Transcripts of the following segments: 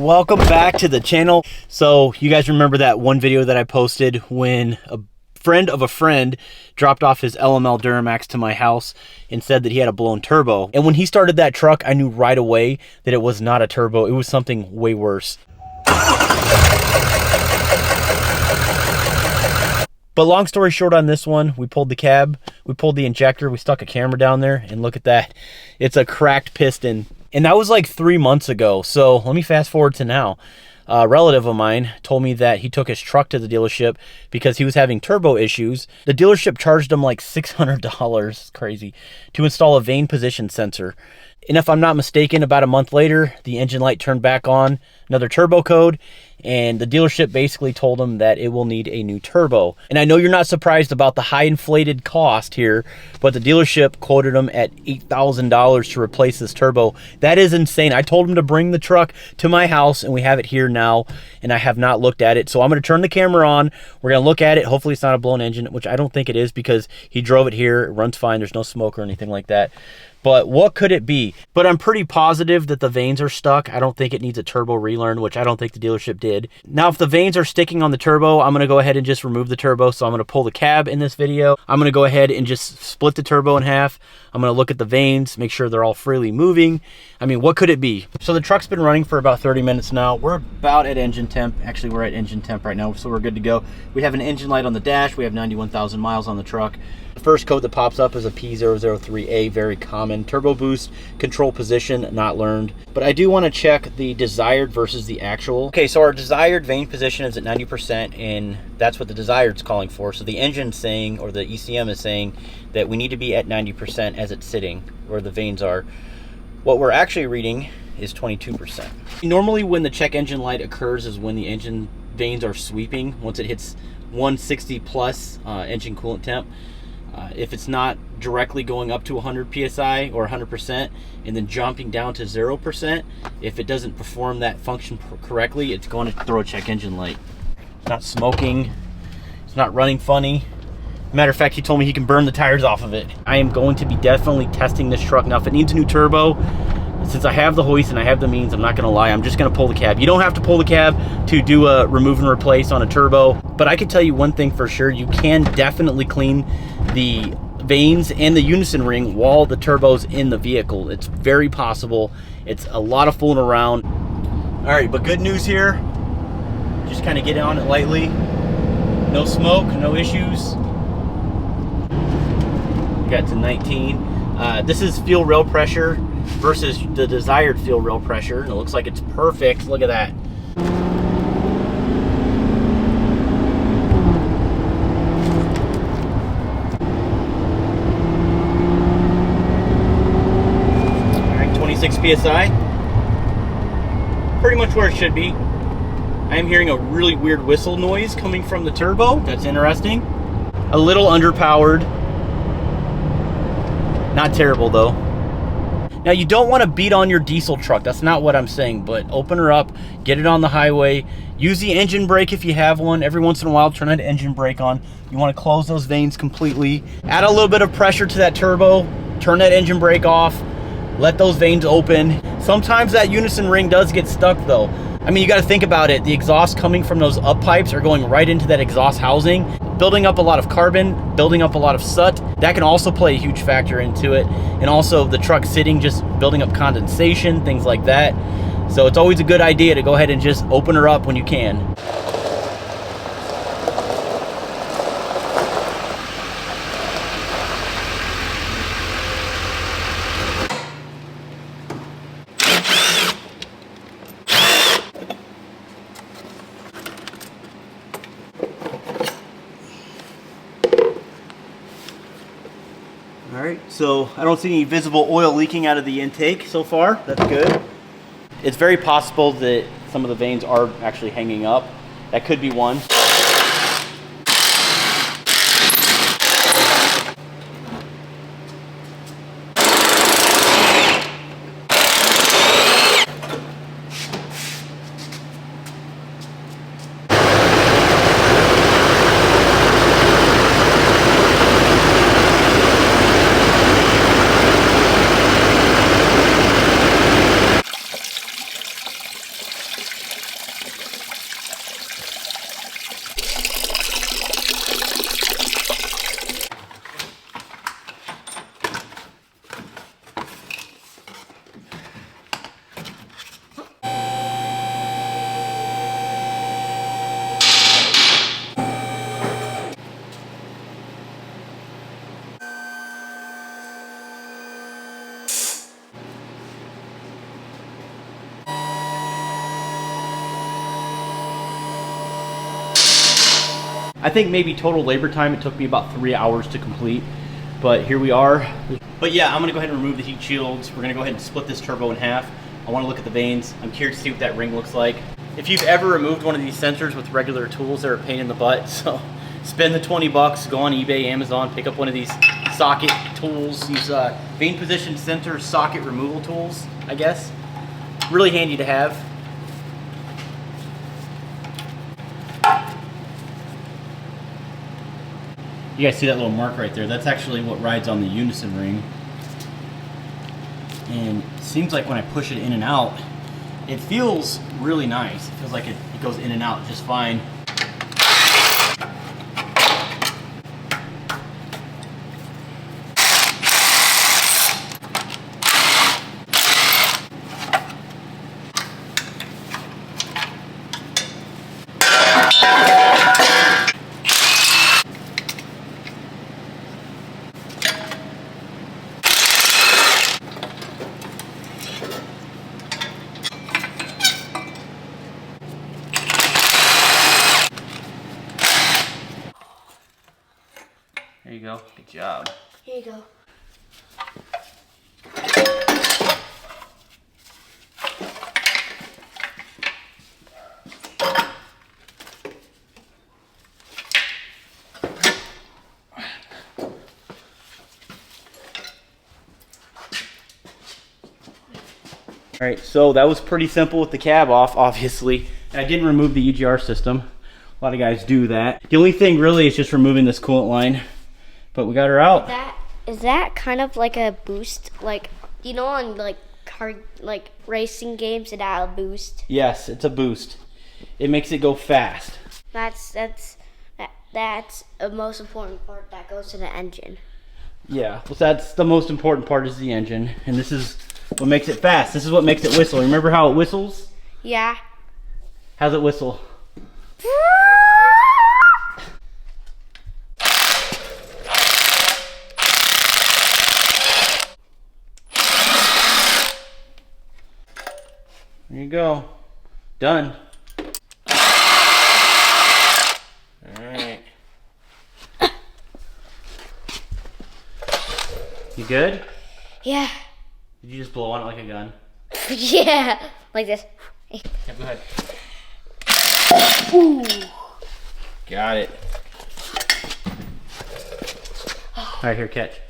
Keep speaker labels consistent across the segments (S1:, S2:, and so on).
S1: Welcome back to the channel. So you guys remember that one video that I posted when a friend of a friend dropped off his LML Duramax to my house and said that he had a blown turbo. And when he started that truck, I knew right away that it was not a turbo. It was something way worse. But long story short on this one, we pulled the cab, we pulled the injector, we stuck a camera down there, and look at that. It's a cracked piston. And that was like 3 months ago. So let me fast forward to now. A relative of mine told me that he took his truck to the dealership because he was having turbo issues. The dealership charged him like $600, crazy, to install a vane position sensor. And if I'm not mistaken, about a month later, the engine light turned back on, another turbo code, and the dealership basically told him that it will need a new turbo. And I know you're not surprised about the high inflated cost here, but the dealership quoted him at $8,000 to replace this turbo. That is insane. I told him to bring the truck to my house, and we have it here now, and I have not looked at it. So I'm going to turn the camera on. We're going to look at it. Hopefully it's not a blown engine, which I don't think it is because he drove it here. It runs fine. There's no smoke or anything like that. But what could it be? But I'm pretty positive that the vanes are stuck. I don't think it needs a turbo relearn, which I don't think the dealership did. Now, if the vanes are sticking on the turbo, I'm going to go ahead and just remove the turbo. So I'm going to pull the cab in this video. I'm going to go ahead and just split the turbo in half. I'm going to look at the vanes, make sure they're all freely moving. I mean, what could it be? So the truck's been running for about 30 minutes now. We're about at engine temp. Actually, we're at engine temp right now, so we're good to go. We have an engine light on the dash. We have 91,000 miles on the truck. The first code that pops up is a P003A, very common. Turbo boost, control position, not learned. But I do want to check the desired versus the actual. Okay, so our desired vane position is at 90%, and that's what the desired is calling for. So the engine's saying, or the ECM is saying, that we need to be at 90% as it's sitting, where the vanes are. What we're actually reading is 22%. Normally when the check engine light occurs is when the engine vanes are sweeping, once it hits 160 plus engine coolant temp. If it's not directly going up to 100 psi or 100% and then jumping down to 0%, if it doesn't perform that function correctly, it's going to throw a check engine light. It's not smoking, it's not running funny. Matter of fact, he told me he can burn the tires off of it. I am going to be definitely testing this truck. Now, if it needs a new turbo, since I have the hoist and I have the means, I'm not gonna lie, I'm just gonna pull the cab. You don't have to pull the cab to do a remove and replace on a turbo, but I can tell you one thing for sure, you can definitely clean the vanes and the unison ring while the turbo's in the vehicle. It's very possible. It's a lot of fooling around. All right, but good news here. Just kind of get on it lightly. No smoke, no issues. Got to 19. This is fuel rail pressure versus the desired fuel rail pressure, and it looks like it's perfect. Look at that. All right, 26 psi. Pretty much where it should be. I am hearing a really weird whistle noise coming from the turbo. That's interesting. A little underpowered. Not terrible though. Now you don't want to beat on your diesel truck. That's not what I'm saying, but open her up, get it on the highway, use the engine brake if you have one. Every once in a while, turn that engine brake on. You want to close those vanes completely. Add a little bit of pressure to that turbo, turn that engine brake off, let those vanes open. Sometimes that unison ring does get stuck though. I mean, you got to think about it. The exhaust coming from those up pipes are going right into that exhaust housing, building up a lot of carbon, building up a lot of soot. That can also play a huge factor into it. And also the truck sitting, just building up condensation, things like that. So it's always a good idea to go ahead and just open her up when you can. All right, so I don't see any visible oil leaking out of the intake so far. That's good. It's very possible that some of the vanes are actually hanging up. That could be one. I think maybe total labor time, it took me about 3 hours to complete, but here we are. But yeah, I'm gonna go ahead and remove the heat shields. We're gonna go ahead and split this turbo in half. I wanna look at the vanes. I'm curious to see what that ring looks like. If you've ever removed one of these sensors with regular tools, they're a pain in the butt. So spend the 20 bucks, go on eBay, Amazon, pick up one of these socket tools, these vane position sensor socket removal tools, I guess. Really handy to have. You guys see that little mark right there? That's actually what rides on the unison ring. And it seems like when I push it in and out, it feels really nice. It feels like it goes in and out just fine. There you go. Good job.
S2: Here you go.
S1: All right, so that was pretty simple with the cab off, obviously. I didn't remove the EGR system. A lot of guys do that. The only thing really is just removing this coolant line, but we got her out.
S2: Is that kind of like a boost? Like, you know, on like racing games, it had a boost.
S1: Yes, it's a boost. It makes it go fast.
S2: That's the most important part that goes to the engine.
S1: Yeah, well, that's the most important part is the engine, and this is what makes it fast. This is what makes it whistle. Remember how it whistles?
S2: Yeah.
S1: How's it whistle? There you go. Done. Alright. You good?
S2: Yeah.
S1: Did you just blow on it like a gun?
S2: Yeah. Like this.
S1: Yeah, go ahead.
S2: Ooh.
S1: Got it. Alright, here, catch.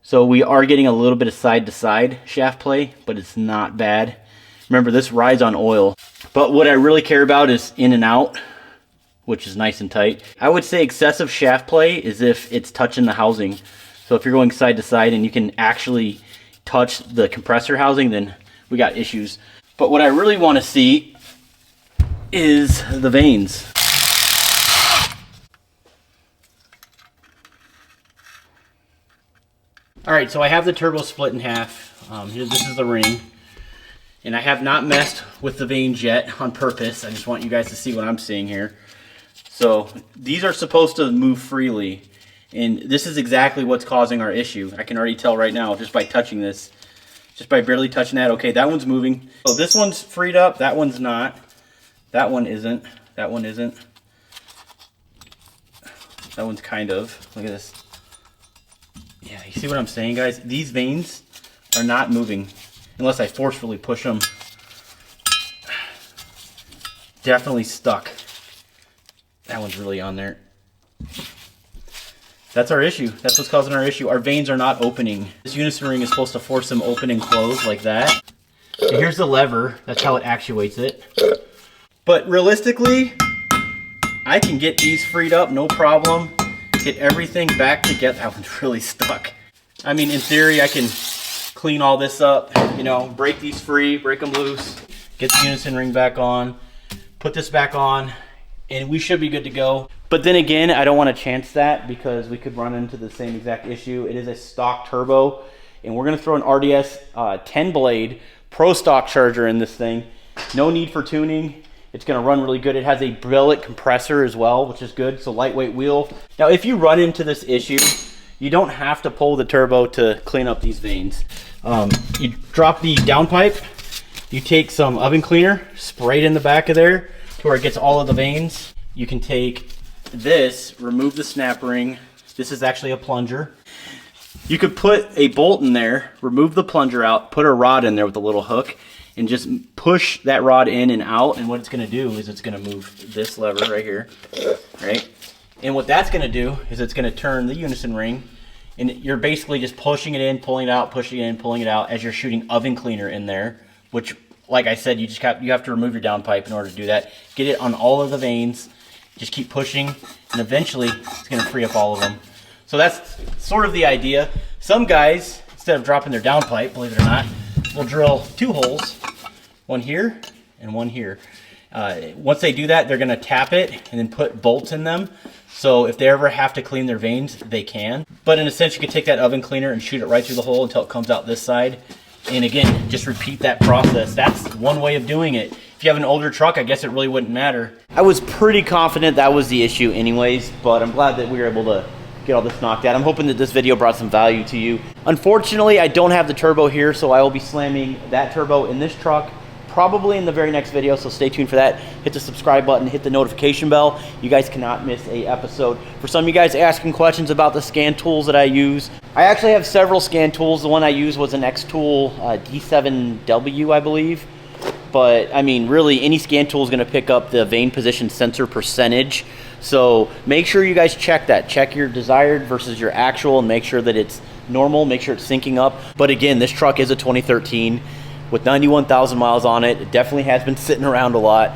S1: So we are getting a little bit of side-to-side shaft play, but it's not bad. Remember, this rides on oil. But what I really care about is in and out, which is nice and tight. I would say excessive shaft play is if it's touching the housing. So if you're going side to side and you can actually touch the compressor housing, then we got issues. But what I really want to see is the vanes. All right, so I have the turbo split in half. This is the ring. And I have not messed with the vanes yet on purpose. I just want you guys to see what I'm seeing here. So these are supposed to move freely. And this is exactly what's causing our issue. I can already tell right now just by touching this. Just by barely touching that. Okay, that one's moving. So this one's freed up. That one's not. That one isn't. That one isn't. That one's kind of. Look at this. Yeah, you see what I'm saying, guys? These vanes are not moving unless I forcefully push them. Definitely stuck. That one's really on there. That's our issue. That's what's causing our issue. Our vanes are not opening. This unison ring is supposed to force them open and close like that. And here's the lever. That's how it actuates it. But realistically, I can get these freed up, no problem. Get everything back together. That one's really stuck. I mean, in theory, I can clean all this up, you know, break these free, break them loose, get the unison ring back on, put this back on, and we should be good to go. But then again, I don't want to chance that because we could run into the same exact issue. It is a stock turbo, and we're going to throw an RDS 10 blade pro stock charger in this thing. No need for tuning. It's going to run really good. It has a billet compressor as well, which is good. So lightweight wheel. Now, if you run into this issue, you don't have to pull the turbo to clean up these vanes. You drop the downpipe You take some oven cleaner, spray it in the back of there to where it gets all of the veins. You can take this, remove the snap ring. This is actually a plunger. You could put a bolt in there, remove the plunger out, put a rod in there with a little hook, and just push that rod in and out. And what it's going to do is it's going to move this lever right here, right? And what that's going to do is it's going to turn the unison ring, and you're basically just pushing it in, pulling it out, pushing it in, pulling it out as you're shooting oven cleaner in there, which, like I said, you have to remove your downpipe in order to do that. Get it on all of the veins. Just keep pushing, and eventually it's going to free up all of them. So that's sort of the idea. Some guys, instead of dropping their downpipe, believe it or not, will drill 2 holes, one here and one here. Once they do that, they're going to tap it and then put bolts in them. So if they ever have to clean their veins, they can. But in a sense, you can take that oven cleaner and shoot it right through the hole until it comes out this side. And again, just repeat that process. That's one way of doing it. If you have an older truck, I guess it really wouldn't matter. I was pretty confident that was the issue anyways, but I'm glad that we were able to get all this knocked out. I'm hoping that this video brought some value to you. Unfortunately, I don't have the turbo here, so I will be slamming that turbo in this truck probably in the very next video, so stay tuned for that. Hit the subscribe button, hit the notification bell. You guys cannot miss a episode. For some of you guys asking questions about the scan tools that I use, I actually have several scan tools. The one I use was an X-Tool D7W, I believe. But I mean, really, any scan tool is going to pick up the vein position sensor percentage. So make sure you guys check that. Check your desired versus your actual, and make sure that it's normal. Make sure it's syncing up. But again, this truck is a 2013 with 91,000 miles on it. It definitely has been sitting around a lot.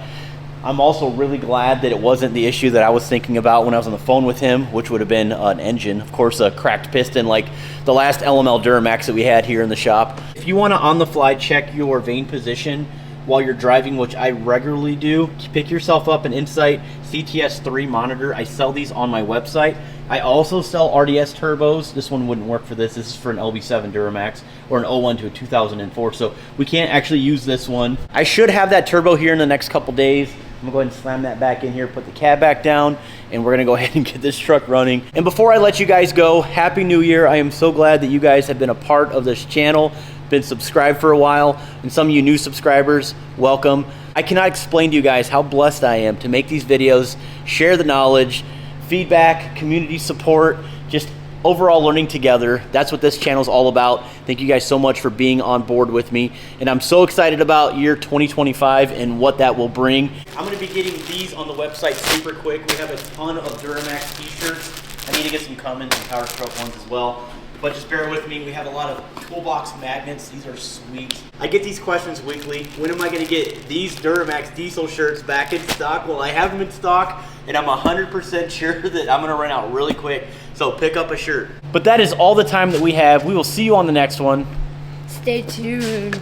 S1: I'm also really glad that it wasn't the issue that I was thinking about when I was on the phone with him, which would have been an engine. Of course, a cracked piston like the last LML Duramax that we had here in the shop. If you want to on the fly check your vein position while you're driving, which I regularly do, pick yourself up an Insight CTS3 monitor. I sell these on my website. I also sell RDS turbos. This one wouldn't work for this. This is for an LB7 Duramax or an 01 to a 2004, so we can't actually use this one. I should have that turbo here in the next couple days. I'm gonna go ahead and slam that back in here, put the cab back down, and we're gonna go ahead and get this truck running. And before I let you guys go, Happy New Year. I am so glad that you guys have been a part of this channel, been subscribed for a while, and some of you new subscribers, welcome. I cannot explain to you guys how blessed I am to make these videos, share the knowledge, feedback, community support, just overall learning together. That's what this channel is all about. Thank you guys so much for being on board with me. And I'm so excited about year 2025 and what that will bring. I'm gonna be getting these on the website super quick. We have a ton of Duramax t-shirts. I need to get some Cummins and Power Stroke ones as well. But just bear with me, we have a lot of toolbox magnets. These are sweet. I get these questions weekly. When am I gonna get these Duramax diesel shirts back in stock? Well, I have them in stock, and I'm 100% sure that I'm gonna run out really quick. So pick up a shirt. But that is all the time that we have. We will see you on the next one.
S2: Stay tuned.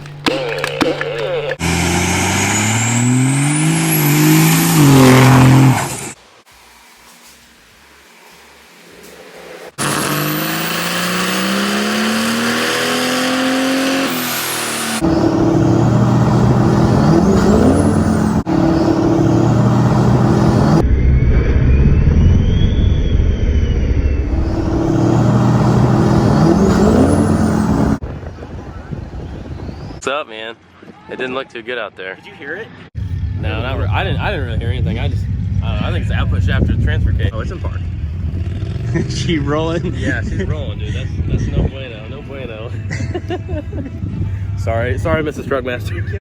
S3: What's up, man? It didn't look too good out there.
S1: Did you hear it?
S3: No, not really. I didn't really hear anything. I don't know. I think it's the output shaft or the transfer case. Oh, it's in park.
S1: She rolling?
S3: Yeah, she's rolling, dude. That's no bueno. No bueno. sorry, Mrs. Truckmaster.